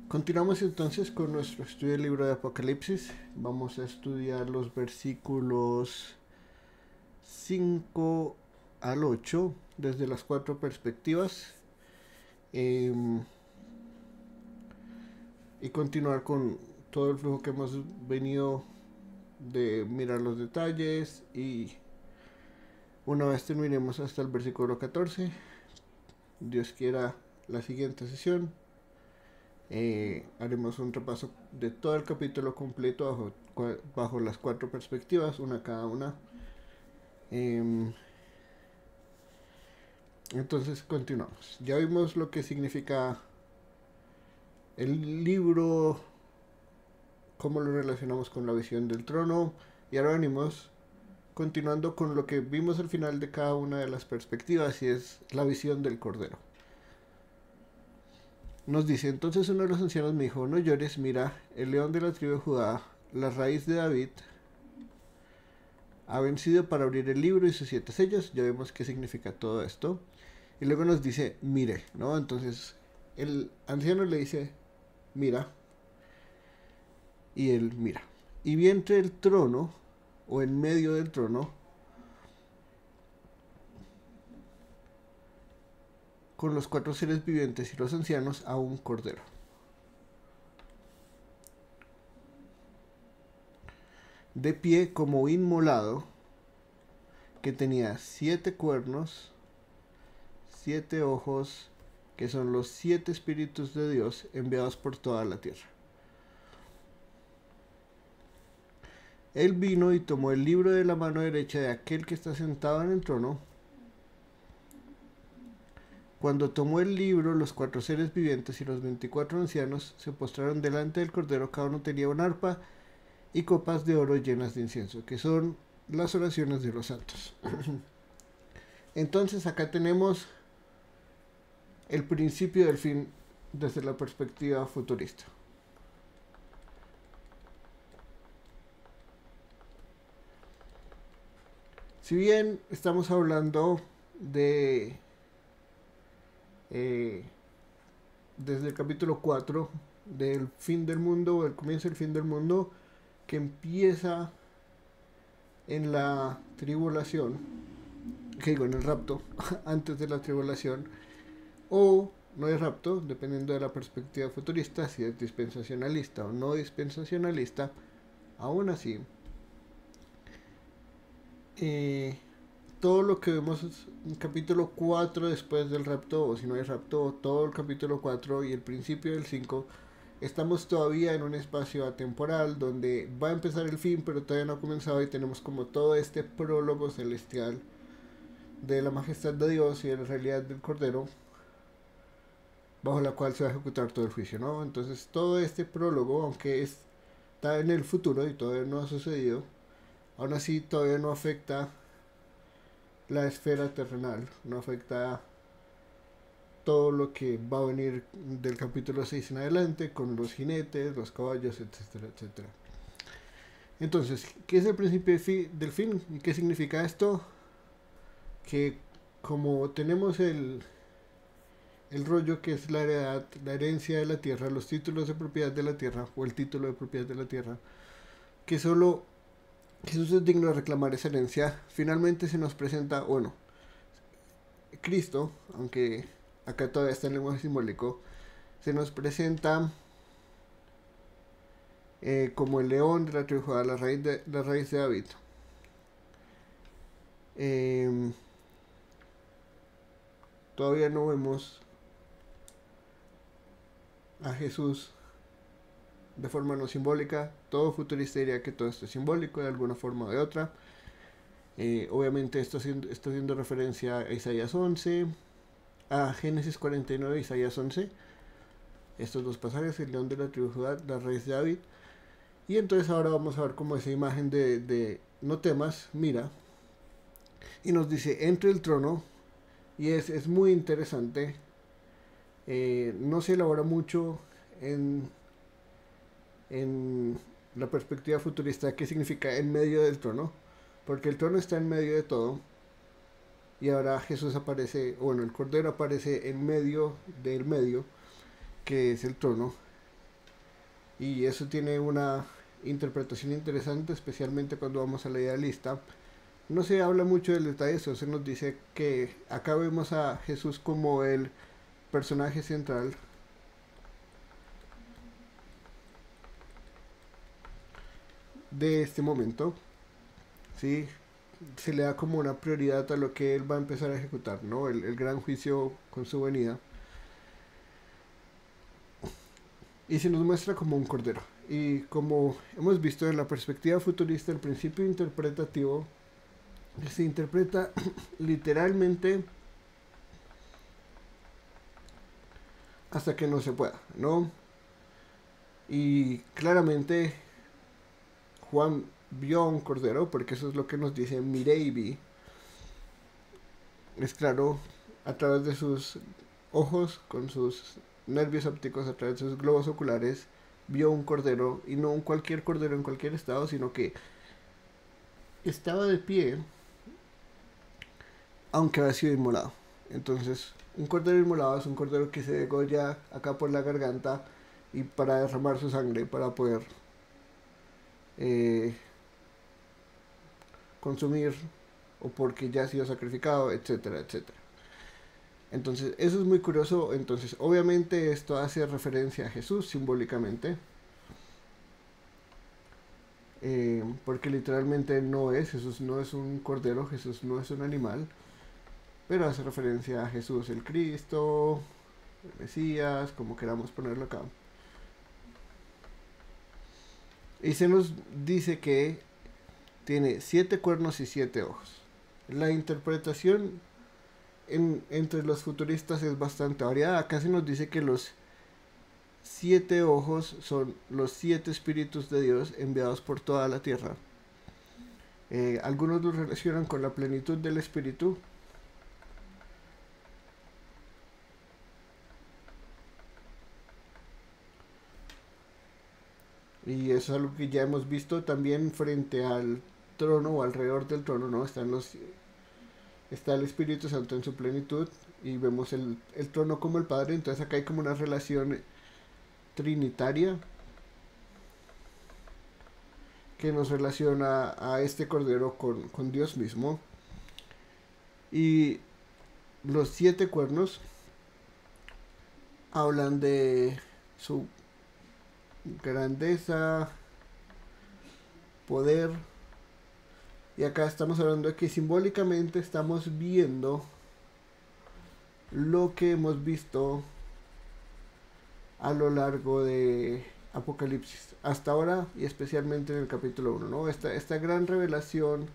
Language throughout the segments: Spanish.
Continuamos entonces con nuestro estudio del libro de Apocalipsis. Vamos a estudiar los versículos 5 al 8 desde las cuatro perspectivas eh, y continuar con todo el flujo que hemos venido de mirar los detalles, y una vez terminemos hasta el versículo 14, Dios quiera, la siguiente sesión haremos un repaso de todo el capítulo completo bajo las cuatro perspectivas, una cada una. Eh, entonces continuamos. Ya vimos lo que significa el libro, cómo lo relacionamos con la visión del trono, y ahora venimos continuando con lo que vimos al final de cada una de las perspectivas, y es la visión del Cordero. Nos dice: entonces uno de los ancianos me dijo, no llores, mira, el león de la tribu de Judá, la raíz de David, ha vencido para abrir el libro y sus 7 sellos. Ya vemos qué significa todo esto. Y luego nos dice, mire, ¿no? Entonces el anciano le dice, mira, y él mira. Y vi entre el trono, o en medio del trono, con los 4 seres vivientes y los ancianos, a un cordero. De pie como inmolado, que tenía 7 cuernos, 7 ojos, que son los 7 espíritus de Dios enviados por toda la tierra. Él vino y tomó el libro de la mano derecha de aquel que está sentado en el trono. Cuando tomó el libro, los 4 seres vivientes y los 24 ancianos se postraron delante del Cordero. Cada uno tenía una arpa y copas de oro llenas de incienso, que son las oraciones de los santos. Entonces acá tenemos el principio del fin desde la perspectiva futurista. Si bien estamos hablando de desde el capítulo 4 del fin del mundo, o el comienzo del fin del mundo, que empieza en la tribulación, que digo, en el rapto, antes de la tribulación, o no hay rapto, dependiendo de la perspectiva futurista, si es dispensacionalista o no dispensacionalista. Aún así, todo lo que vemos en capítulo 4 después del rapto, o si no hay rapto, todo el capítulo 4 y el principio del 5, estamos todavía en un espacio atemporal donde va a empezar el fin, pero todavía no ha comenzado, y tenemos como todo este prólogo celestial de la majestad de Dios y de la realidad del Cordero, bajo la cual se va a ejecutar todo el juicio, ¿no? Entonces todo este prólogo, aunque está en el futuro y todavía no ha sucedido, aún así todavía no afecta la esfera terrenal, no afecta todo lo que va a venir del capítulo 6 en adelante, con los jinetes, los caballos, etcétera, etcétera. Entonces, ¿qué es el principio del fin? ¿Y qué significa esto? Que como tenemos el rollo que es la heredad, la herencia de la tierra, los títulos de propiedad de la tierra, o el título de propiedad de la tierra, que solo Jesús es digno de reclamar esa herencia, finalmente se nos presenta, bueno, Cristo, aunque acá todavía está en lenguaje simbólico, se nos presenta como el león de la tribu de Judá, la raíz de David. Todavía no vemos a Jesús de forma no simbólica. Todo futurista diría que todo esto es simbólico de alguna forma o de otra. Obviamente esto está haciendo referencia a Isaías 11, a Génesis 49 y Isaías 11. Estos dos pasajes, el león de la tribu de Judá, la raíz de David. Y entonces ahora vamos a ver como esa imagen de no temas, mira. Y nos dice, entre el trono, y es muy interesante. No se elabora mucho en la perspectiva futurista qué significa en medio del trono, porque el trono está en medio de todo, y ahora Jesús aparece, bueno, el Cordero aparece en medio del medio, que es el trono, Y eso tiene una interpretación interesante, especialmente cuando vamos a la idealista. No se habla mucho del detalle, eso se nos dice que acá vemos a Jesús como el personaje central de este momento, ¿sí? Se le da como una prioridad a lo que él va a empezar a ejecutar, ¿no? El gran juicio con su venida. Y se nos muestra como un cordero. Y como hemos visto en la perspectiva futurista, el principio interpretativo se interpreta literalmente hasta que no se pueda, ¿no? Y claramente Juan vio a un cordero, porque eso es lo que nos dice Mirei. Es claro, a través de sus ojos, con sus nervios ópticos, a través de sus globos oculares, vio un cordero, y no un cualquier cordero en cualquier estado, sino que estaba de pie, aunque había sido inmolado. Entonces, un cordero inmolado es un cordero que se degolla acá por la garganta y para derramar su sangre, para poder eh, consumir, o porque ya ha sido sacrificado, etcétera, etcétera. Entonces, eso es muy curioso. Entonces, obviamente esto hace referencia a Jesús simbólicamente, porque literalmente no es, Jesús no es un cordero, Jesús no es un animal, pero hace referencia a Jesús el Cristo, el Mesías, como queramos ponerlo acá. Y se nos dice que tiene 7 cuernos y 7 ojos. La interpretación entre los futuristas es bastante variada. Acá se nos dice que los 7 ojos son los 7 espíritus de Dios enviados por toda la tierra. Algunos lo relacionan con la plenitud del espíritu. Y eso es algo que ya hemos visto también frente al trono o alrededor del trono, ¿no? Está el Espíritu Santo en su plenitud y vemos el trono como el Padre. Entonces acá hay como una relación trinitaria que nos relaciona a este cordero con Dios mismo. Y los 7 cuernos hablan de su grandeza, poder. Y acá estamos hablando de que simbólicamente estamos viendo lo que hemos visto a lo largo de Apocalipsis hasta ahora, y especialmente en el capítulo 1, ¿no? Esta gran revelación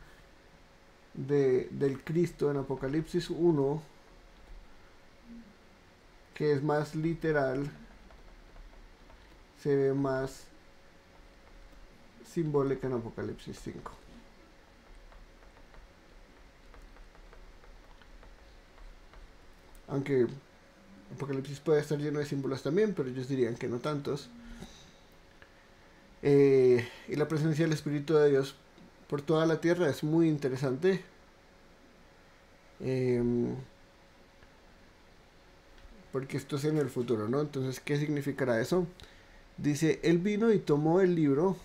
del Cristo en Apocalipsis 1, que es más literal, se ve más simbólica en Apocalipsis 5. Aunque Apocalipsis puede estar lleno de símbolos también, pero ellos dirían que no tantos. Y la presencia del Espíritu de Dios por toda la tierra es muy interesante. Porque esto es en el futuro, ¿no? Entonces, ¿qué significará eso? Dice, él vino y tomó el libro.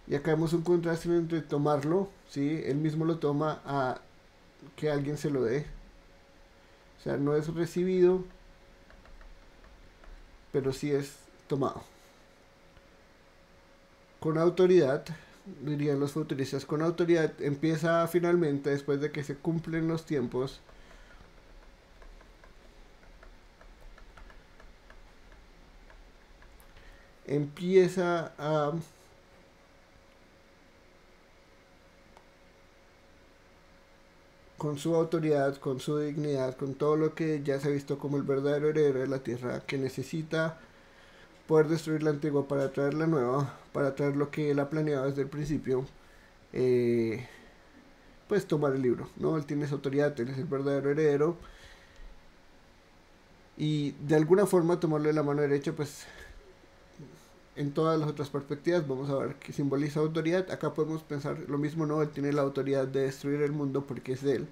Y acá vemos un contraste entre tomarlo, ¿sí? Él mismo lo toma, a que alguien se lo dé. O sea, no es recibido, pero sí es tomado. Con autoridad, dirían los futuristas, con autoridad empieza finalmente, después de que se cumplen los tiempos, empieza a con su autoridad, con su dignidad, con todo lo que ya se ha visto como el verdadero heredero de la tierra, que necesita poder destruir la antigua para traer la nueva, para traer lo que él ha planeado desde el principio, pues tomar el libro, ¿no? Él tiene esa autoridad, él es el verdadero heredero, y de alguna forma tomarlo de la mano derecha, pues en todas las otras perspectivas vamos a ver que simboliza autoridad. Acá podemos pensar lo mismo, ¿no? Él tiene la autoridad de destruir el mundo porque es de él,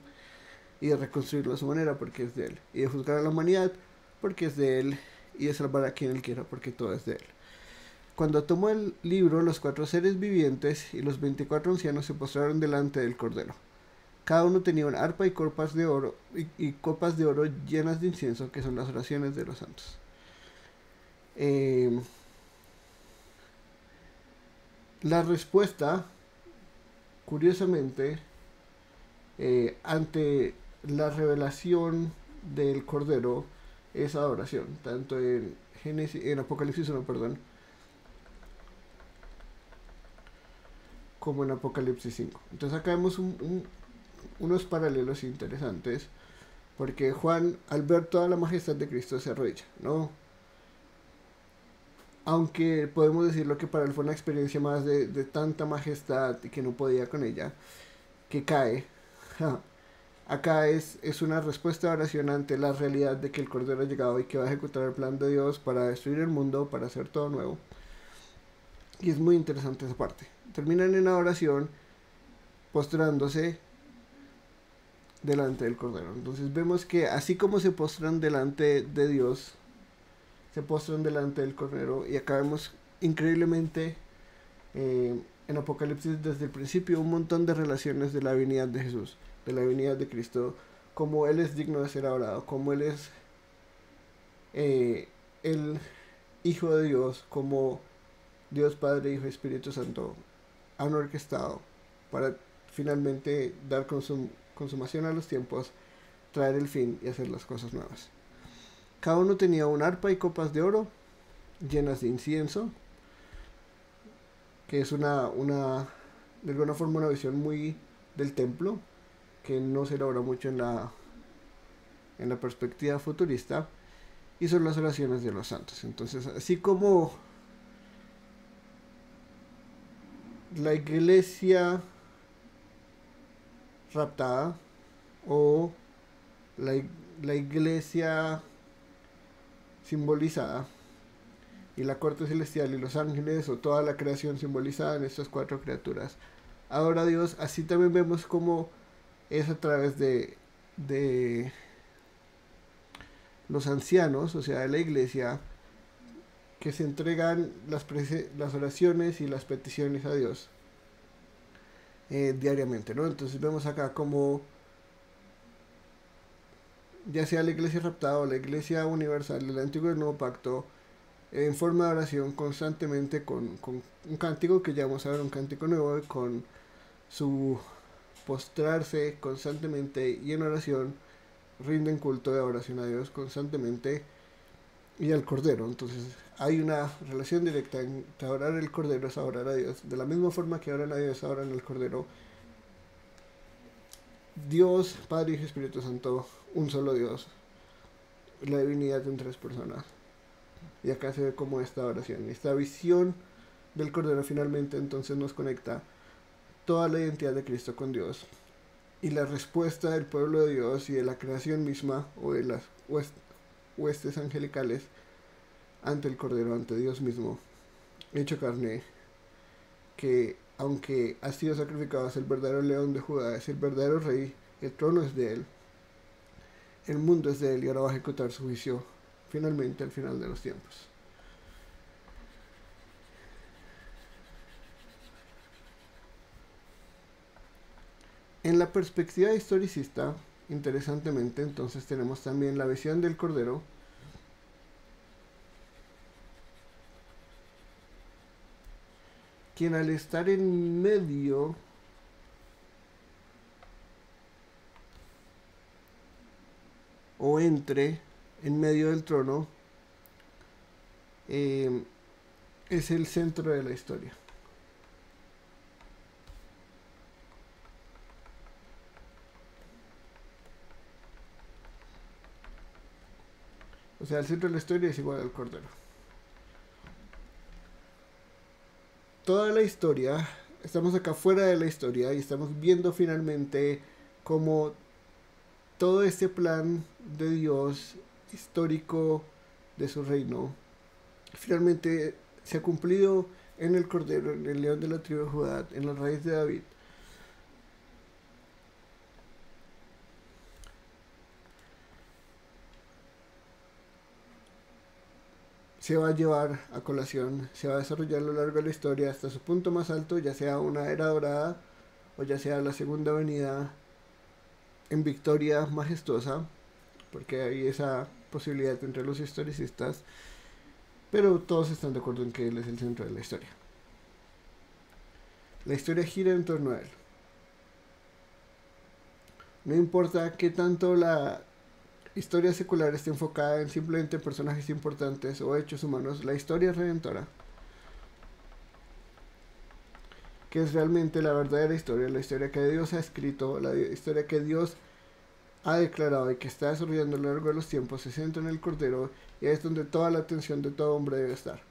y de reconstruirlo a su manera porque es de él, y de juzgar a la humanidad porque es de él, y de salvar a quien él quiera, porque todo es de él. Cuando tomó el libro, los 4 seres vivientes y los 24 ancianos se postraron delante del Cordero. Cada uno tenía una arpa y copas de oro, y copas de oro llenas de incienso, que son las oraciones de los santos. La respuesta, curiosamente, ante la revelación del Cordero es adoración, tanto en Apocalipsis 1, perdón, como en Apocalipsis 5. Entonces acá vemos unos paralelos interesantes, porque Juan, al ver toda la majestad de Cristo, se arrodilla, ¿no? Aunque podemos decirlo que para él fue una experiencia más de tanta majestad y que no podía con ella, que cae. Acá es una respuesta de oración ante la realidad de que el Cordero ha llegado y que va a ejecutar el plan de Dios para destruir el mundo, para hacer todo nuevo. Y es muy interesante esa parte. Terminan en la oración postrándose delante del Cordero. Entonces vemos que así como se postran delante de Dios, se postran delante del Cordero. Y acá vemos increíblemente en Apocalipsis desde el principio un montón de relaciones de la divinidad de Jesús, de la divinidad de Cristo, como Él es digno de ser adorado, como Él es el Hijo de Dios, como Dios Padre, Hijo y Espíritu Santo han orquestado para finalmente dar consumación a los tiempos, traer el fin y hacer las cosas nuevas. Cada uno tenía un arpa y copas de oro llenas de incienso, que es de alguna forma una visión muy del templo, que no se elabora mucho en la perspectiva futurista, y son las oraciones de los santos. Entonces, así como la iglesia raptada o la iglesia simbolizada y la corte celestial y los ángeles o toda la creación simbolizada en estas 4 criaturas adora a Dios, así también vemos como es a través de los ancianos, o sea, de la iglesia, que se entregan las oraciones y las peticiones a Dios diariamente, ¿no? Entonces vemos acá como ya sea la iglesia raptada o la iglesia universal del antiguo y el nuevo pacto, en forma de oración constantemente con un cántico que ya vamos a ver, un cántico nuevo, con su postrarse constantemente y en oración rinden culto de oración a Dios constantemente y al Cordero. Entonces hay una relación directa entre adorar el Cordero es adorar a Dios. De la misma forma que adoran a Dios, adoran al Cordero. Dios, Padre, Hijo y Espíritu Santo, un solo Dios. La divinidad en 3 personas. Y acá se ve como esta oración, esta visión del Cordero finalmente entonces nos conecta toda la identidad de Cristo con Dios. Y la respuesta del pueblo de Dios y de la creación misma o de las huestes angelicales ante el Cordero, ante Dios mismo, hecho carne, que aunque ha sido sacrificado, es el verdadero león de Judá, es el verdadero rey, el trono es de él, el mundo es de él y ahora va a ejecutar su juicio finalmente al final de los tiempos. En la perspectiva historicista, interesantemente, entonces tenemos también la visión del Cordero, quien al estar en medio o en medio del trono, es el centro de la historia. O sea, el centro de la historia es igual al Cordero. Toda la historia, estamos acá fuera de la historia y estamos viendo finalmente cómo todo este plan de Dios histórico de su reino finalmente se ha cumplido en el Cordero, en el león de la tribu de Judá, en la raíz de David. se va a llevar a colación, se va a desarrollar a lo largo de la historia hasta su punto más alto, ya sea una era dorada o ya sea la segunda venida en victoria majestuosa, porque hay esa posibilidad entre los historicistas, pero todos están de acuerdo en que él es el centro de la historia. La historia gira en torno a él. No importa qué tanto la historia secular esté enfocada en simplemente personajes importantes o hechos humanos, la historia redentora, que es realmente la verdadera historia, la historia que Dios ha escrito, la historia que Dios ha declarado y que está desarrollando a lo largo de los tiempos, se centra en el Cordero y es donde toda la atención de todo hombre debe estar.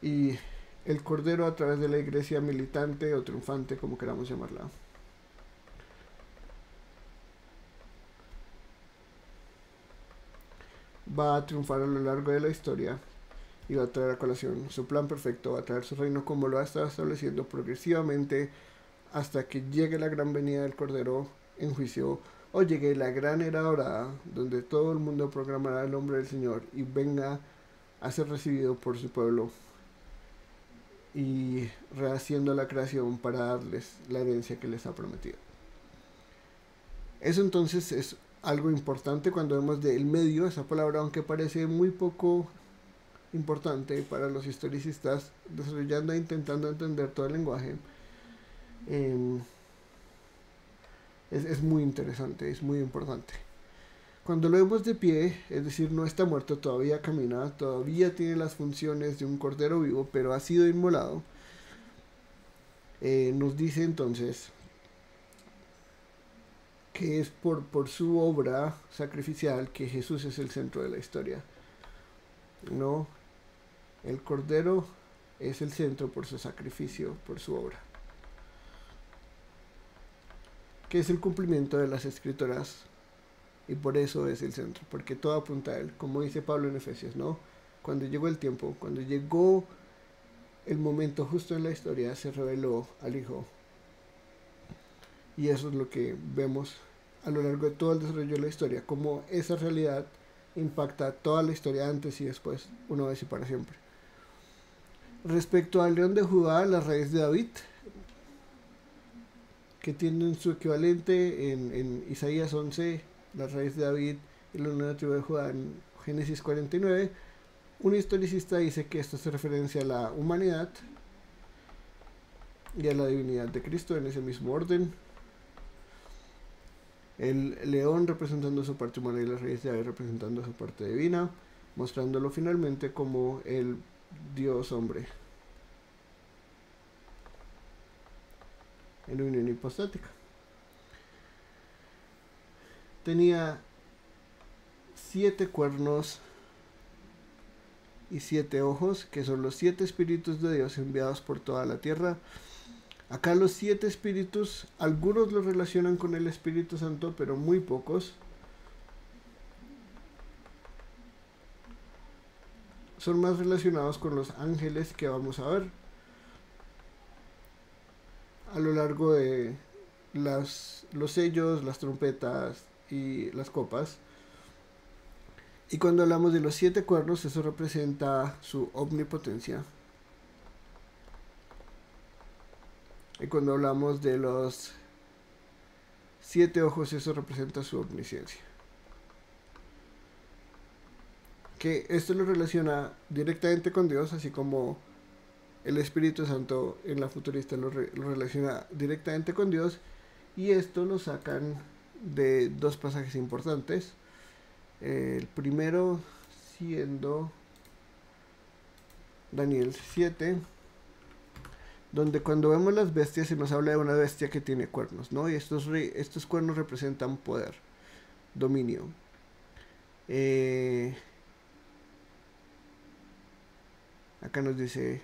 Y el Cordero, a través de la iglesia militante o triunfante, como queramos llamarla, va a triunfar a lo largo de la historia y va a traer a colación su plan perfecto, va a traer su reino como lo ha estado estableciendo progresivamente hasta que llegue la gran venida del Cordero en juicio, o llegue la gran era dorada, donde todo el mundo proclamará el nombre del Señor y venga a ser recibido por su pueblo y rehaciendo la creación para darles la herencia que les ha prometido. Eso entonces es algo importante cuando vemos del medio, esa palabra, aunque parece muy poco importante para los historicistas, desarrollando e intentando entender todo el lenguaje, es muy interesante, es muy importante. Cuando lo vemos de pie, es decir, no está muerto, todavía camina, todavía tiene las funciones de un cordero vivo, pero ha sido inmolado, nos dice entonces que es por su obra sacrificial que Jesús es el centro de la historia. No, el Cordero es el centro por su sacrificio, por su obra, que es el cumplimiento de las Escrituras, y por eso es el centro, porque todo apunta a él, como dice Pablo en Efesios, ¿no? Cuando llegó el tiempo, cuando llegó el momento justo en la historia, se reveló al Hijo. Y eso es lo que vemos a lo largo de todo el desarrollo de la historia, cómo esa realidad impacta toda la historia antes y después, una vez y para siempre. Respecto al león de Judá, la raíz de David, que tienen su equivalente en Isaías 11, la raíz de David y la nueva tribu de Judá en Génesis 49, un historicista dice que esto hace referencia a la humanidad y a la divinidad de Cristo en ese mismo orden. El león representando su parte humana y la raíz de David representando su parte divina, mostrándolo finalmente como el Dios hombre en unión hipostática. Tenía 7 cuernos y 7 ojos, que son los 7 espíritus de Dios enviados por toda la tierra. Acá los 7 espíritus, algunos los relacionan con el Espíritu Santo, pero muy pocos. Son más relacionados con los ángeles que vamos a ver a lo largo de los sellos, las trompetas y las copas. Y cuando hablamos de los 7 cuernos, eso representa su omnipotencia. Y cuando hablamos de los 7 ojos, eso representa su omnisciencia. Que esto lo relaciona directamente con Dios, así como el Espíritu Santo en la futurista lo relaciona directamente con Dios. Y esto lo sacan de 2 pasajes importantes. El primero siendo Daniel 7, donde cuando vemos las bestias se nos habla de una bestia que tiene cuernos, ¿no? Y estos cuernos representan poder, dominio. Acá nos dice: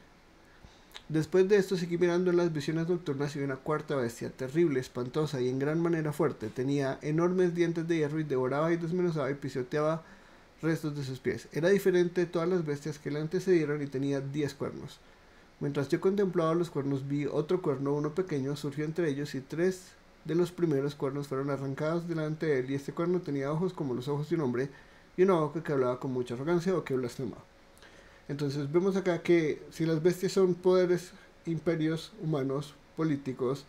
después de esto seguí mirando en las visiones nocturnas y vi una cuarta bestia, terrible, espantosa y en gran manera fuerte. Tenía enormes dientes de hierro y devoraba y desmenuzaba y pisoteaba restos de sus pies. Era diferente de todas las bestias que le antecedieron y tenía 10 cuernos. Mientras yo contemplaba los cuernos, vi otro cuerno, uno pequeño, surgió entre ellos y 3 de los primeros cuernos fueron arrancados delante de él. Y este cuerno tenía ojos como los ojos de un hombre, y una boca que hablaba con mucha arrogancia o que blasfemaba. Entonces vemos acá que si las bestias son poderes, imperios humanos, políticos,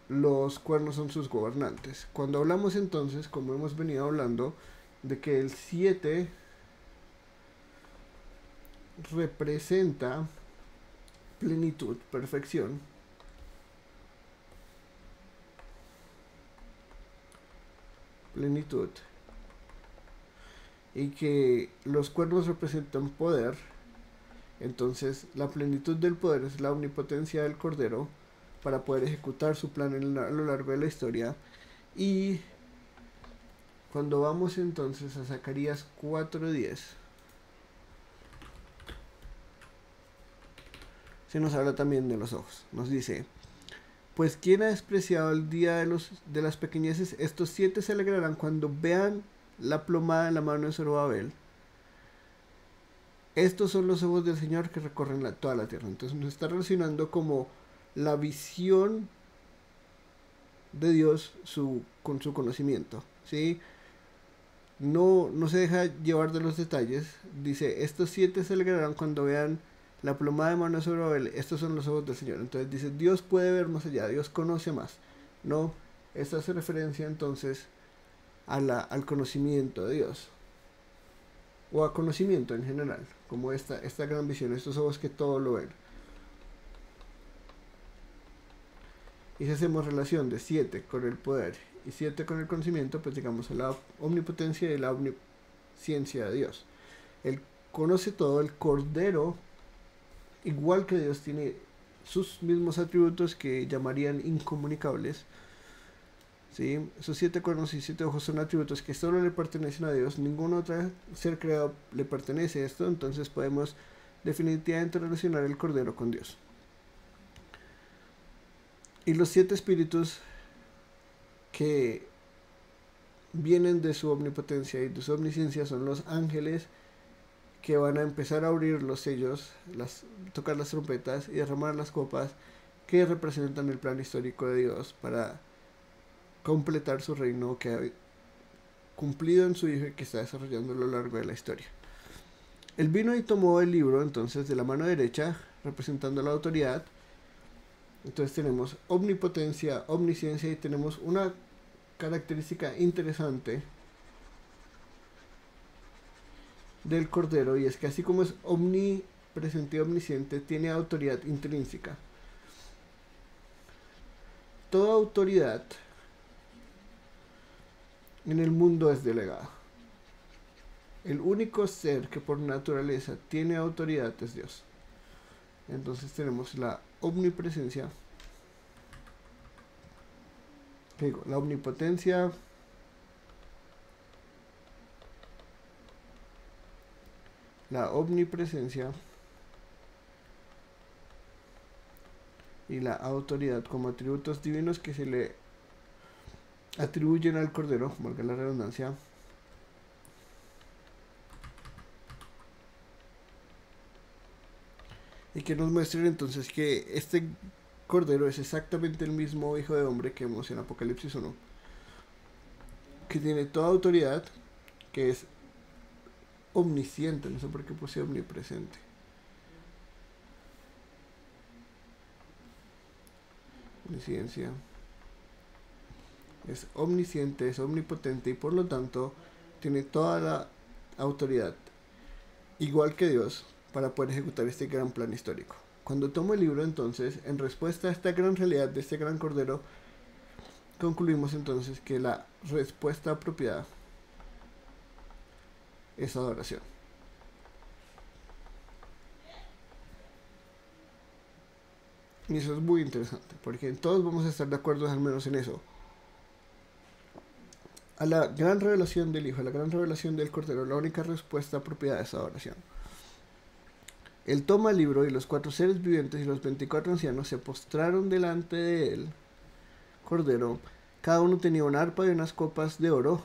los cuernos son sus gobernantes. Cuando hablamos entonces, como hemos venido hablando, de que el 7 representa plenitud, perfección, plenitud, y que los cuernos representan poder, entonces la plenitud del poder es la omnipotencia del Cordero para poder ejecutar su plan a lo largo de la historia. Y cuando vamos entonces a Zacarías 4:10, se nos habla también de los ojos. Nos dice: pues quien ha despreciado el día de las pequeñeces, estos 7 se alegrarán cuando vean la plomada en la mano de Zorobabel. Estos son los ojos del Señor que recorren toda la tierra. Entonces nos está relacionando como la visión de Dios con su conocimiento, ¿sí? No se deja llevar de los detalles. Dice: estos 7 se alegrarán cuando vean la plomada de mano de Zorobabel. Estos son los ojos del Señor. Entonces dice, Dios puede ver más allá, Dios conoce más. No, esta hace referencia entonces al conocimiento de Dios, o a conocimiento en general, como esta gran visión, estos ojos que todo lo ven. Y si hacemos relación de 7 con el poder y 7 con el conocimiento, pues llegamos a la omnipotencia y la omnisciencia de Dios. Él conoce todo. El Cordero, igual que Dios, tiene sus mismos atributos que llamarían incomunicables, ¿sí? Esos 7 cuernos y 7 ojos son atributos que solo le pertenecen a Dios. Ningún otro ser creado le pertenece a esto. Entonces podemos definitivamente relacionar el Cordero con Dios. Y los 7 espíritus que vienen de su omnipotencia y de su omnisciencia son los ángeles, que van a empezar a abrir los sellos, tocar las trompetas y derramar las copas, que representan el plan histórico de Dios para completar su reino que ha cumplido en su Hijo y que está desarrollando a lo largo de la historia. Él vino y tomó el libro entonces de la mano derecha, representando la autoridad. Entonces tenemos omnipotencia, omnisciencia, y tenemos una característica interesante del Cordero, y es que así como es omnipresente y omnisciente, tiene autoridad intrínseca. Toda autoridad en el mundo es delegada. El único ser que por naturaleza tiene autoridad es Dios. Entonces tenemos la omnipresencia, la omnipotencia, la omnipresencia y la autoridad como atributos divinos que se le atribuyen al Cordero, valga la redundancia. Y que nos muestren entonces que este Cordero es exactamente el mismo Hijo de Hombre que vemos en Apocalipsis 1, que tiene toda autoridad, que es omnisciente, no sé por qué puse omnipresente. Omnisciencia. Es omnisciente, es omnipotente y por lo tanto tiene toda la autoridad, igual que Dios, para poder ejecutar este gran plan histórico. Cuando tomo el libro, entonces, en respuesta a esta gran realidad de este gran Cordero, concluimos entonces que la respuesta apropiada es adoración. Y eso es muy interesante, porque todos vamos a estar de acuerdo al menos en eso. A la gran revelación del Hijo, a la gran revelación del Cordero, la única respuesta apropiada es adoración. Él toma el libro y los 4 seres vivientes y los 24 ancianos se postraron delante de él, Cordero. Cada uno tenía una arpa y unas copas de oro.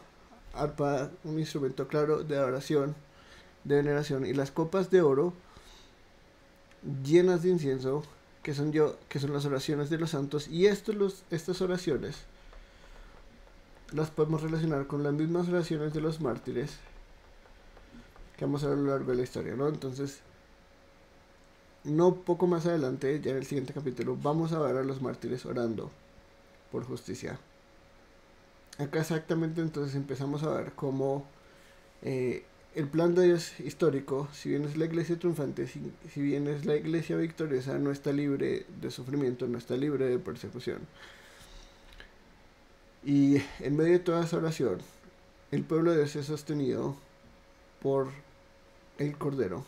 Arpa, un instrumento claro de adoración, de veneración, y las copas de oro llenas de incienso, que son las oraciones de los santos. Y estas oraciones las podemos relacionar con las mismas oraciones de los mártires, que vamos a ver a lo largo de la historia, ¿no? Entonces, no poco más adelante, ya en el siguiente capítulo, vamos a ver a los mártires orando por justicia. Acá exactamente entonces empezamos a ver cómo el plan de Dios histórico, si bien es la iglesia triunfante, si bien es la iglesia victoriosa, no está libre de sufrimiento, no está libre de persecución. Y en medio de toda esa oración, el pueblo de Dios es sostenido por el Cordero.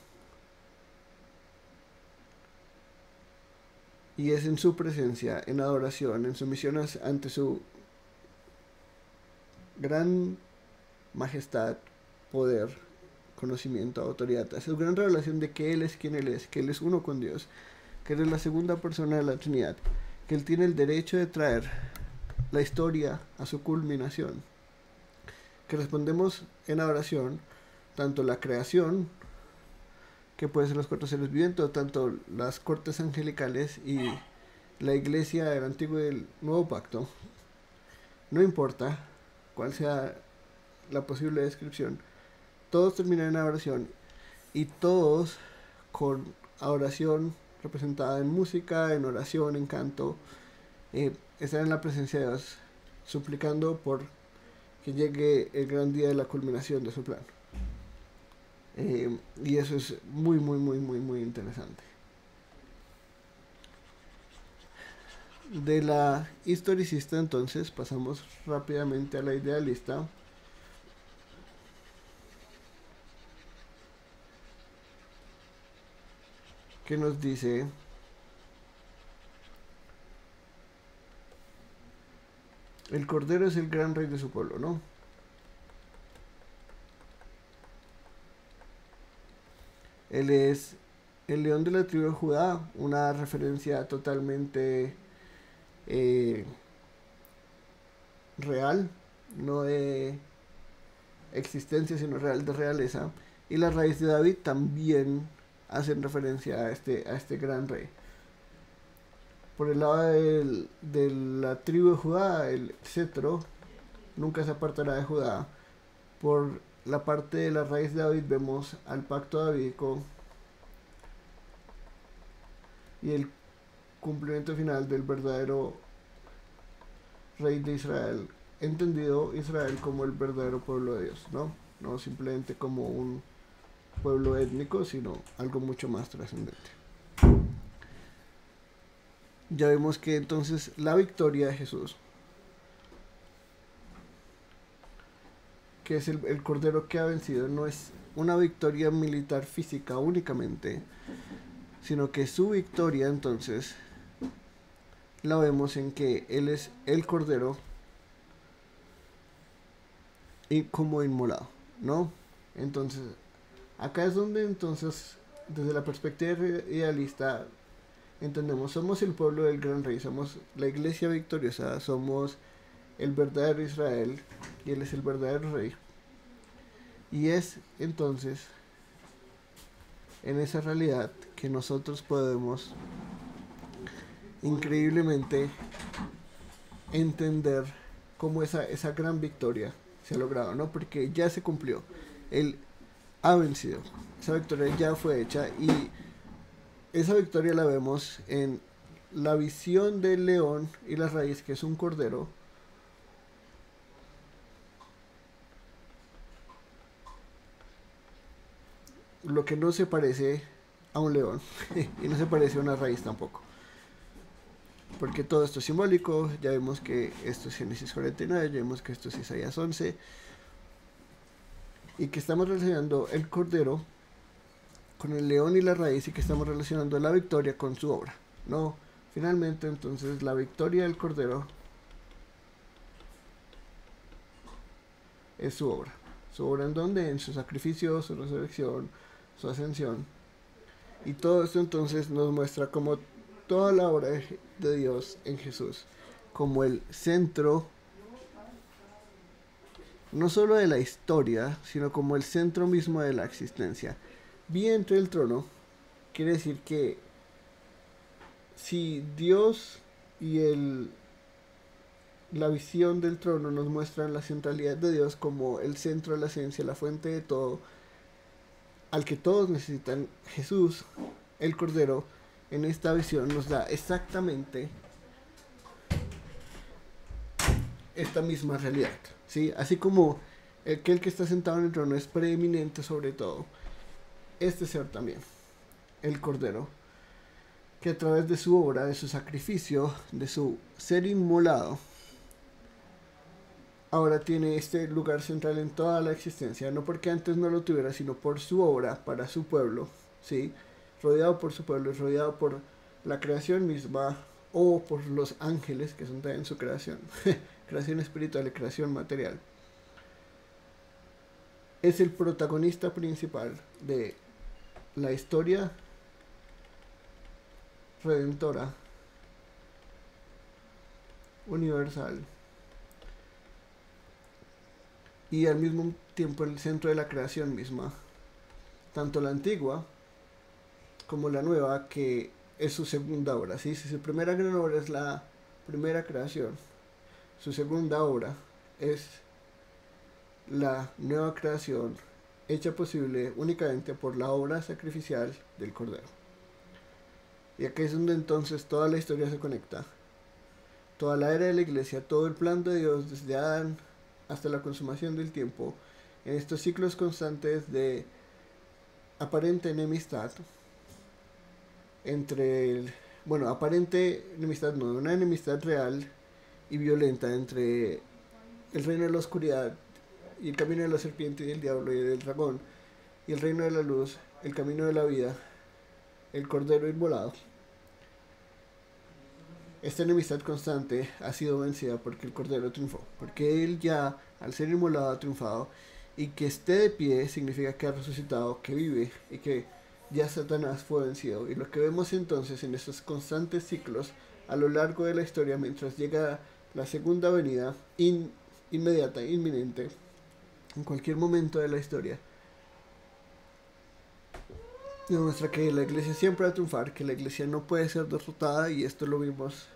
Y es en su presencia, en adoración, en sumisión ante su gran majestad, poder, conocimiento, autoridad, a su gran revelación de que Él es quien Él es, que Él es uno con Dios, que Él es la segunda persona de la Trinidad, que Él tiene el derecho de traer la historia a su culminación, que respondemos en adoración, tanto la creación, que puede ser los cuatro seres vivientes, tanto las cortes angelicales y la iglesia del Antiguo y del Nuevo Pacto, no importa cuál sea la posible descripción, todos terminan en adoración y todos con adoración representada en música, en oración, en canto, están en la presencia de Dios, suplicando por que llegue el gran día de la culminación de su plan. Y eso es muy, muy, muy, muy, muy interesante. De la historicista entonces pasamos rápidamente a la idealista, que nos dice el Cordero es el gran rey de su pueblo, ¿no? Él es el león de la tribu de Judá, una referencia totalmente real, no de existencia, sino real de realeza. Y la raíz de David también hacen referencia a este gran rey. Por el lado de la tribu de Judá, el cetro nunca se apartará de Judá. Por la parte de la raíz de David vemos al pacto davídico y el cumplimiento final del verdadero rey de Israel, entendido Israel como el verdadero pueblo de Dios, no simplemente como un pueblo étnico, sino algo mucho más trascendente. Ya vemos que entonces la victoria de Jesús, que es el Cordero que ha vencido, no es una victoria militar física únicamente, sino que su victoria entonces la vemos en que Él es el Cordero y como inmolado, ¿no? Entonces, acá es donde entonces, desde la perspectiva idealista, entendemos, somos el pueblo del gran rey, somos la iglesia victoriosa, somos el verdadero Israel y Él es el verdadero rey. Y es entonces en esa realidad que nosotros podemos increíblemente entender cómo esa gran victoria se ha logrado, ¿no? Porque ya se cumplió, Él ha vencido, esa victoria ya fue hecha y esa victoria la vemos en la visión del león y la raíz, que es un cordero, lo que no se parece a un león y no se parece a una raíz tampoco, porque todo esto es simbólico. Ya vemos que esto es Génesis 49, ya vemos que esto es Isaías 11 y que estamos relacionando el cordero con el león y la raíz y que estamos relacionando la victoria con su obra, ¿no? Finalmente entonces la victoria del cordero es su obra. ¿Su obra en dónde? En su sacrificio, su resurrección, su ascensión. Y todo esto entonces nos muestra como toda la obra de Dios en Jesús, como el centro, no solo de la historia, sino como el centro mismo de la existencia. Vientre del trono quiere decir que si Dios y la visión del trono nos muestran la centralidad de Dios como el centro de la esencia, la fuente de todo, al que todos necesitan, Jesús, el Cordero, en esta visión nos da exactamente esta misma realidad, ¿sí? Así como aquel que está sentado en el trono es preeminente sobre todo, este ser también, el Cordero, que a través de su obra, de su sacrificio, de su ser inmolado, ahora tiene este lugar central en toda la existencia, no porque antes no lo tuviera, sino por su obra, para su pueblo, ¿sí? Rodeado por su pueblo, rodeado por la creación misma, o por los ángeles, que son también su creación, creación espiritual y creación material. Es el protagonista principal de la historia redentora, universal, y al mismo tiempo el centro de la creación misma, tanto la antigua como la nueva, que es su segunda obra, ¿sí? Si su primera gran obra es la primera creación, su segunda obra es la nueva creación hecha posible únicamente por la obra sacrificial del Cordero. Y aquí es donde entonces toda la historia se conecta. Toda la era de la iglesia, todo el plan de Dios desde Adán hasta la consumación del tiempo, en estos ciclos constantes de aparente enemistad entre bueno, aparente enemistad no, una enemistad real y violenta entre el reino de la oscuridad y el camino de la serpiente y del diablo y del dragón, y el reino de la luz, el camino de la vida, el cordero inmolado. Esta enemistad constante ha sido vencida porque el cordero triunfó, porque él ya, al ser inmolado, ha triunfado, y que esté de pie significa que ha resucitado, que vive, y que ya Satanás fue vencido. Y lo que vemos entonces en estos constantes ciclos a lo largo de la historia, mientras llega la segunda venida inmediata, inminente, en cualquier momento de la historia, demuestra que la iglesia siempre va a triunfar, que la iglesia no puede ser derrotada, y esto lo vimos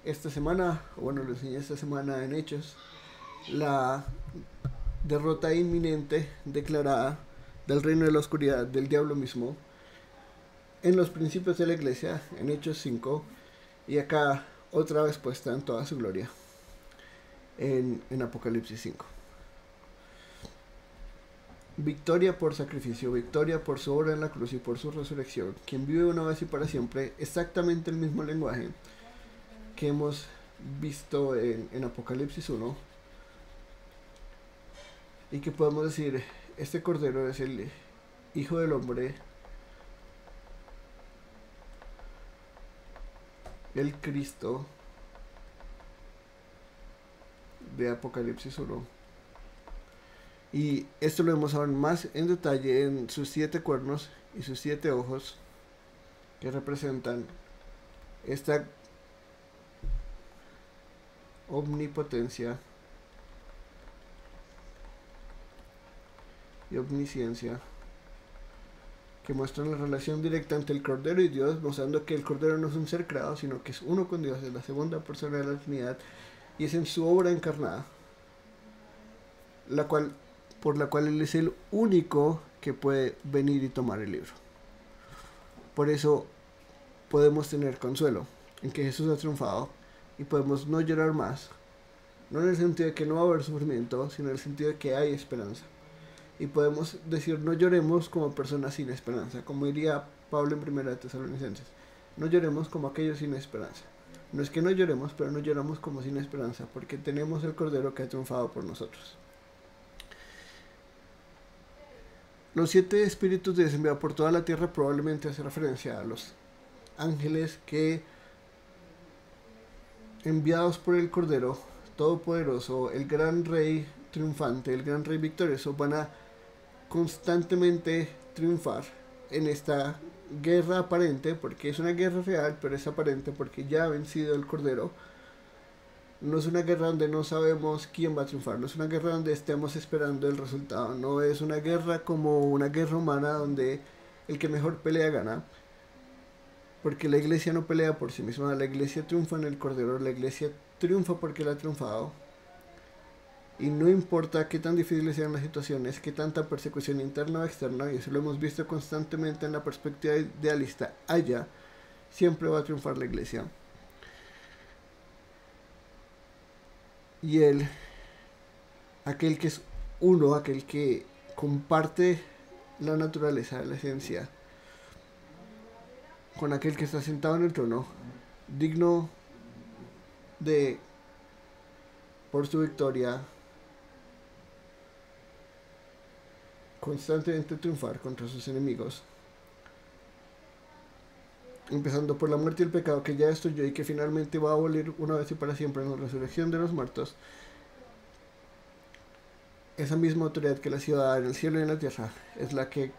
esta semana, o bueno, lo enseñé esta semana en Hechos, la derrota inminente declarada del reino de la oscuridad, del diablo mismo, en los principios de la iglesia, en Hechos 5, y acá otra vez puesta en toda su gloria, en Apocalipsis 5. Victoria por sacrificio, victoria por su obra en la cruz y por su resurrección, quien vive una vez y para siempre, exactamente el mismo lenguaje que hemos visto en Apocalipsis 1, y que podemos decir, este cordero es el Hijo del Hombre, el Cristo de Apocalipsis 1. Y esto lo vemos aún más en detalle en sus 7 cuernos y sus 7 ojos, que representan esta omnipotencia y omnisciencia, que muestran la relación directa entre el Cordero y Dios, mostrando que el Cordero no es un ser creado, sino que es uno con Dios, es la segunda persona de la Trinidad, y es en su obra encarnada, por la cual Él es el único que puede venir y tomar el libro. Por eso podemos tener consuelo en que Jesús ha triunfado, y podemos no llorar más, no en el sentido de que no va a haber sufrimiento, sino en el sentido de que hay esperanza. Y podemos decir, no lloremos como personas sin esperanza, como diría Pablo en 1 Tesalonicenses. No lloremos como aquellos sin esperanza. No es que no lloremos, pero no lloramos como sin esperanza, porque tenemos el Cordero que ha triunfado por nosotros. Los 7 espíritus de Dios enviados por toda la tierra probablemente hace referencia a los ángeles que, enviados por el Cordero Todopoderoso, el gran Rey triunfante, el gran Rey victorioso, van a constantemente triunfar en esta guerra aparente, porque es una guerra real, pero es aparente porque ya ha vencido el Cordero. No es una guerra donde no sabemos quién va a triunfar, no es una guerra donde estemos esperando el resultado, no es una guerra como una guerra humana donde el que mejor pelea gana, porque la iglesia no pelea por sí misma, la iglesia triunfa en el Cordero, la iglesia triunfa porque él ha triunfado, Y no importa qué tan difíciles sean las situaciones, qué tanta persecución interna o externa, y eso lo hemos visto constantemente en la perspectiva idealista haya, siempre va a triunfar la iglesia. Y aquel que es uno, aquel que comparte la naturaleza, la esencia, con aquel que está sentado en el trono, digno de, por su victoria, constantemente triunfar contra sus enemigos, empezando por la muerte y el pecado que ya destruyó y que finalmente va a abolir una vez y para siempre en la resurrección de los muertos. Esa misma autoridad que la ciudad en el cielo y en la tierra es la que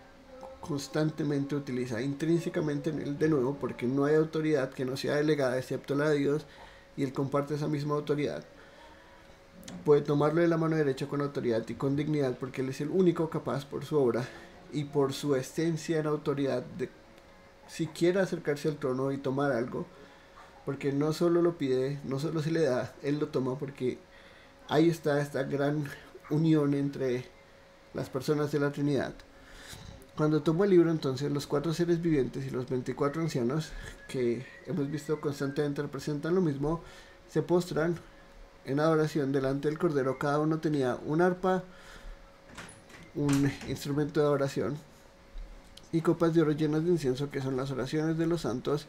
constantemente utiliza intrínsecamente en él, de nuevo, porque no hay autoridad que no sea delegada excepto la de Dios, y él comparte esa misma autoridad. Puede tomarlo de la mano derecha con autoridad y con dignidad, porque él es el único capaz, por su obra y por su esencia en autoridad, de siquiera acercarse al trono y tomar algo, porque no solo lo pide, no solo se le da, él lo toma, porque ahí está esta gran unión entre las personas de la Trinidad. Cuando tomo el libro, entonces, los 4 seres vivientes y los 24 ancianos, que hemos visto constantemente representan lo mismo, se postran en adoración delante del Cordero. Cada uno tenía un arpa, un instrumento de adoración y copas de oro llenas de incienso, que son las oraciones de los santos.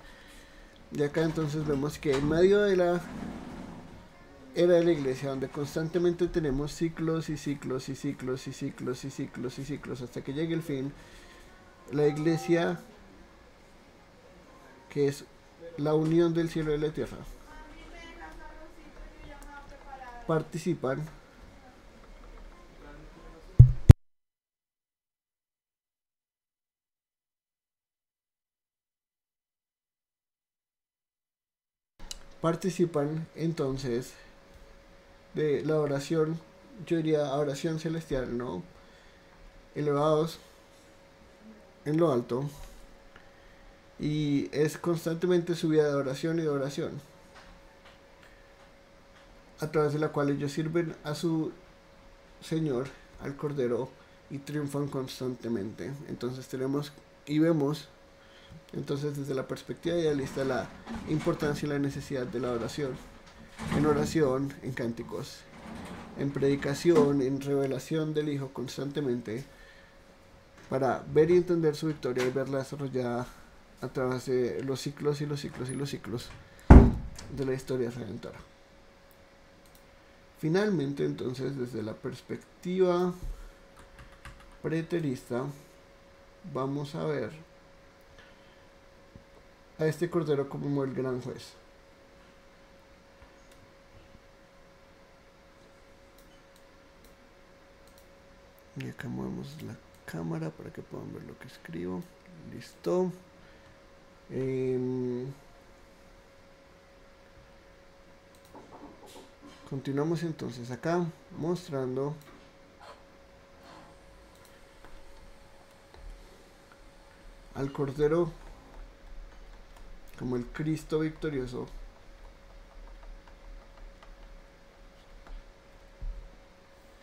Y acá entonces vemos que en medio de la era de la iglesia, donde constantemente tenemos ciclos y ciclos y ciclos y ciclos y ciclos y ciclos hasta que llegue el fin, la iglesia, que es la unión del cielo y la tierra, participan entonces de la oración, yo diría oración celestial, ¿no? Elevados en lo alto, y es constantemente su vida de oración y de oración, a través de la cual ellos sirven a su Señor, al Cordero, y triunfan constantemente. Entonces tenemos y vemos entonces desde la perspectiva idealista la importancia y la necesidad de la oración, en cánticos, en predicación, en revelación del Hijo constantemente, para ver y entender su victoria y verla desarrollada a través de los ciclos y los ciclos y los ciclos de la historia redentora. Finalmente, entonces, desde la perspectiva preterista, vamos a ver a este Cordero como el gran juez. Y acá movemos la cámara para que puedan ver lo que escribo. Listo. Continuamos entonces acá mostrando al Cordero como el Cristo victorioso,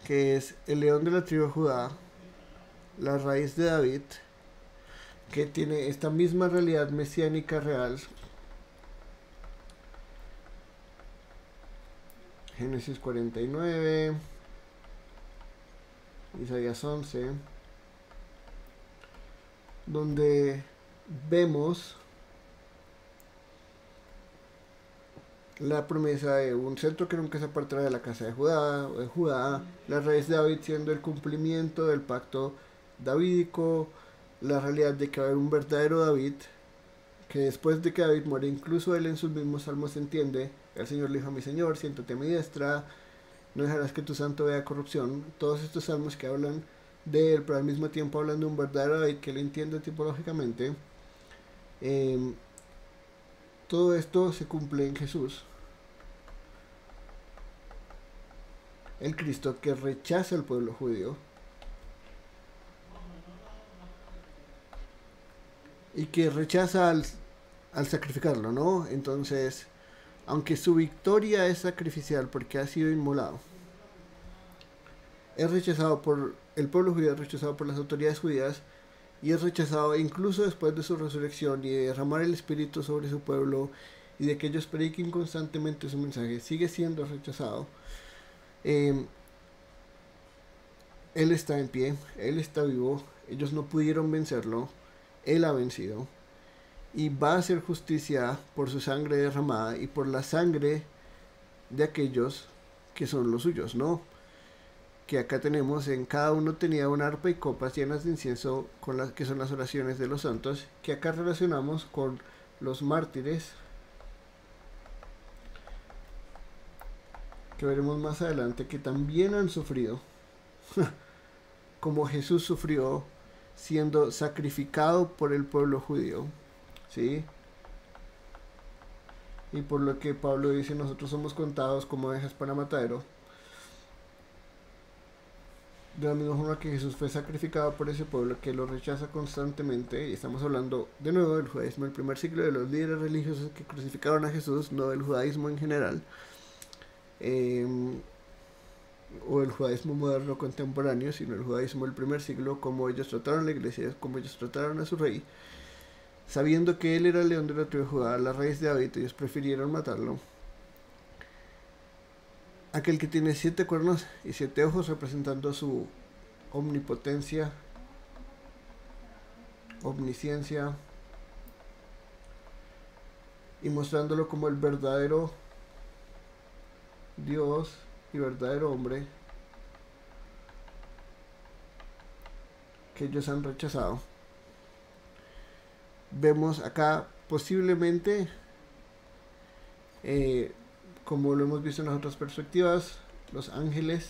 que es el león de la tribu de Judá, la raíz de David, que tiene esta misma realidad mesiánica real. Génesis 49, Isaías 11, donde vemos la promesa de un centro que nunca se apartará de la casa de Judá, la raíz de David siendo el cumplimiento del pacto davídico, la realidad de que va a haber un verdadero David, que después de que David muere, incluso él en sus mismos salmos entiende: el Señor le dijo a mi Señor, siéntate a mi diestra, no dejarás que tu santo vea corrupción. Todos estos salmos que hablan de él, pero al mismo tiempo hablan de un verdadero David que él entiende tipológicamente. Todo esto se cumple en Jesús, el Cristo que rechaza al pueblo judío y que rechaza al sacrificarlo, ¿no? Entonces, aunque su victoria es sacrificial porque ha sido inmolado, es rechazado por el pueblo judío, es rechazado por las autoridades judías y es rechazado incluso después de su resurrección y de derramar el Espíritu sobre su pueblo y de que ellos prediquen constantemente su mensaje, sigue siendo rechazado. Eh, él está en pie, Él está vivo, ellos no pudieron vencerlo, Él ha vencido y va a hacer justicia por su sangre derramada y por la sangre de aquellos que son los suyos, ¿no? Que acá tenemos, en cada uno tenía una arpa y copas llenas de incienso, con las que son las oraciones de los santos, que acá relacionamos con los mártires, que veremos más adelante, que también han sufrido, como Jesús sufrió siendo sacrificado por el pueblo judío, ¿sí? Y por lo que Pablo dice, nosotros somos contados como ovejas para matadero. De la misma forma que Jesús fue sacrificado por ese pueblo que lo rechaza constantemente, y estamos hablando de nuevo del judaísmo, el primer siglo, de los líderes religiosos que crucificaron a Jesús, no del judaísmo en general, o el judaísmo moderno contemporáneo, sino el judaísmo del primer siglo, como ellos trataron a la iglesia, como ellos trataron a su rey, sabiendo que él era el león de la tribu de Judá, la raíz de David, ellos prefirieron matarlo. Aquel que tiene 7 cuernos y 7 ojos, representando su omnipotencia, omnisciencia, y mostrándolo como el verdadero Dios y verdadero hombre que ellos han rechazado. Vemos acá posiblemente, como lo hemos visto en las otras perspectivas, los ángeles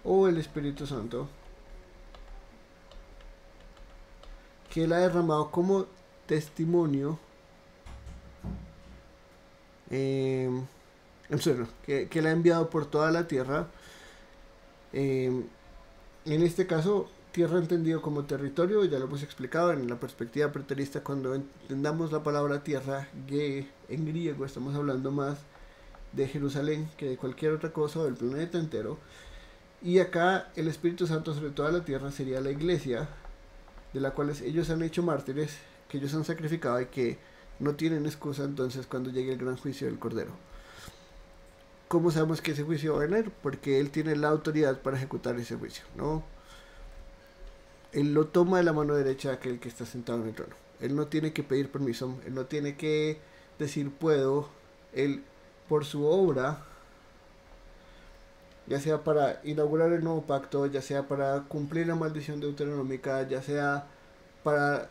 o el Espíritu Santo, que él ha derramado como testimonio, que él ha enviado por toda la tierra. En este caso, tierra entendido como territorio, ya lo hemos explicado en la perspectiva preterista. Cuando entendamos la palabra tierra, en griego, estamos hablando más de Jerusalén que de cualquier otra cosa o del planeta entero. Y acá el Espíritu Santo sobre toda la tierra sería la iglesia, de la cual ellos han hecho mártires, que ellos han sacrificado y que no tienen excusa entonces cuando llegue el gran juicio del Cordero. ¿Cómo sabemos que ese juicio va a venir? Porque Él tiene la autoridad para ejecutar ese juicio, ¿no? Él lo toma de la mano derecha de aquel que está sentado en el trono. Él no tiene que pedir permiso, Él no tiene que decir puedo. Él, por su obra, ya sea para inaugurar el nuevo pacto, ya sea para cumplir la maldición deuteronómica, ya sea para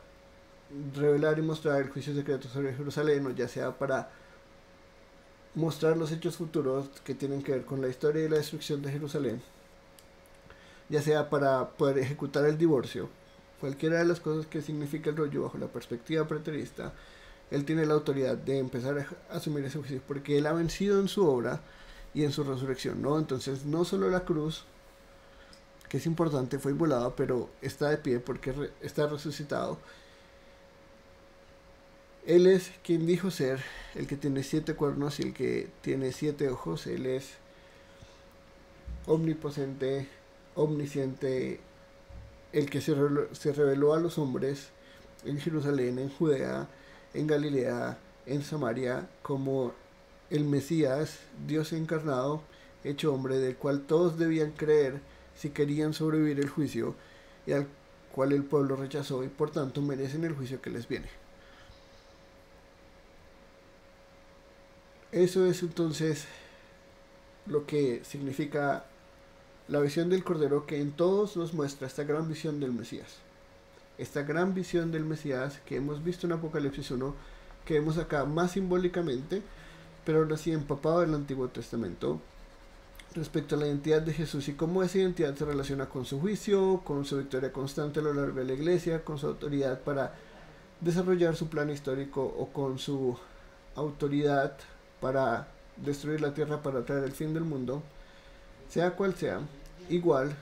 revelar y mostrar el juicio secreto sobre Jerusalén, o ya sea para mostrar los hechos futuros que tienen que ver con la historia y la destrucción de Jerusalén, ya sea para poder ejecutar el divorcio, cualquiera de las cosas que significa el rollo bajo la perspectiva preterista, él tiene la autoridad de empezar a asumir ese juicio, porque él ha vencido en su obra y en su resurrección, ¿no? Entonces, no solo la cruz, que es importante, fue inmolada, pero está de pie porque está resucitado. Él es quien dijo ser el que tiene 7 cuernos y el que tiene 7 ojos. Él es omnipotente, omnisciente, el que se reveló a los hombres en Jerusalén, en Judea, en Galilea, en Samaria, como el Mesías, Dios encarnado, hecho hombre, del cual todos debían creer si querían sobrevivir el juicio, y al cual el pueblo rechazó y por tanto merecen el juicio que les viene. Eso es entonces lo que significa la visión del Cordero, que en todos nos muestra esta gran visión del Mesías. Esta gran visión del Mesías que hemos visto en Apocalipsis 1, que vemos acá más simbólicamente, pero aún así empapado del Antiguo Testamento, respecto a la identidad de Jesús y cómo esa identidad se relaciona con su juicio, con su victoria constante a lo largo de la iglesia, con su autoridad para desarrollar su plan histórico o con su autoridad para destruir la tierra para traer el fin del mundo, sea cual sea. Igual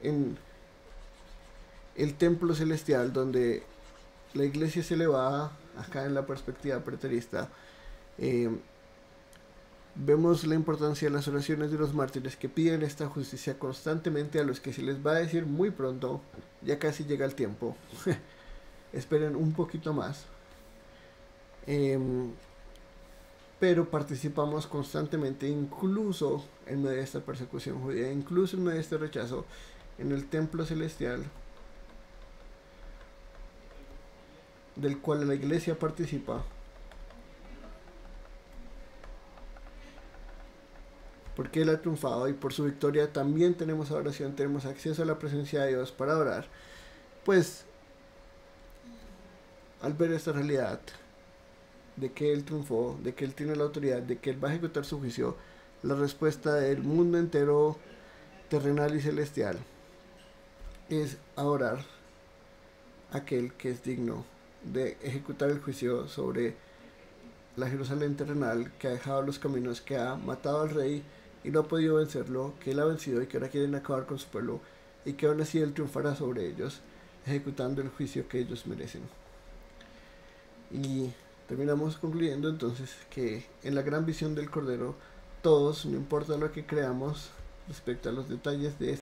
en el templo celestial, donde la iglesia se eleva acá en la perspectiva preterista, Vemos la importancia de las oraciones de los mártires que piden esta justicia constantemente, a los que se les va a decir muy pronto, ya casi llega el tiempo, esperen un poquito más. Pero participamos constantemente, incluso en medio de esta persecución judía, incluso en medio de este rechazo, en el templo celestial, del cual la iglesia participa, porque Él ha triunfado y por su victoria también tenemos adoración, tenemos acceso a la presencia de Dios para adorar. Pues al ver esta realidad de que Él triunfó, de que Él tiene la autoridad, de que Él va a ejecutar su juicio, la respuesta del mundo entero, terrenal y celestial, es adorar a aquel que es digno de ejecutar el juicio sobre la Jerusalén terrenal, que ha dejado los caminos, que ha matado al rey y no ha podido vencerlo, que Él ha vencido y que ahora quieren acabar con su pueblo, y que aún así Él triunfará sobre ellos, ejecutando el juicio que ellos merecen. Y terminamos concluyendo entonces que en la gran visión del Cordero, todos, no importa lo que creamos respecto a los detalles de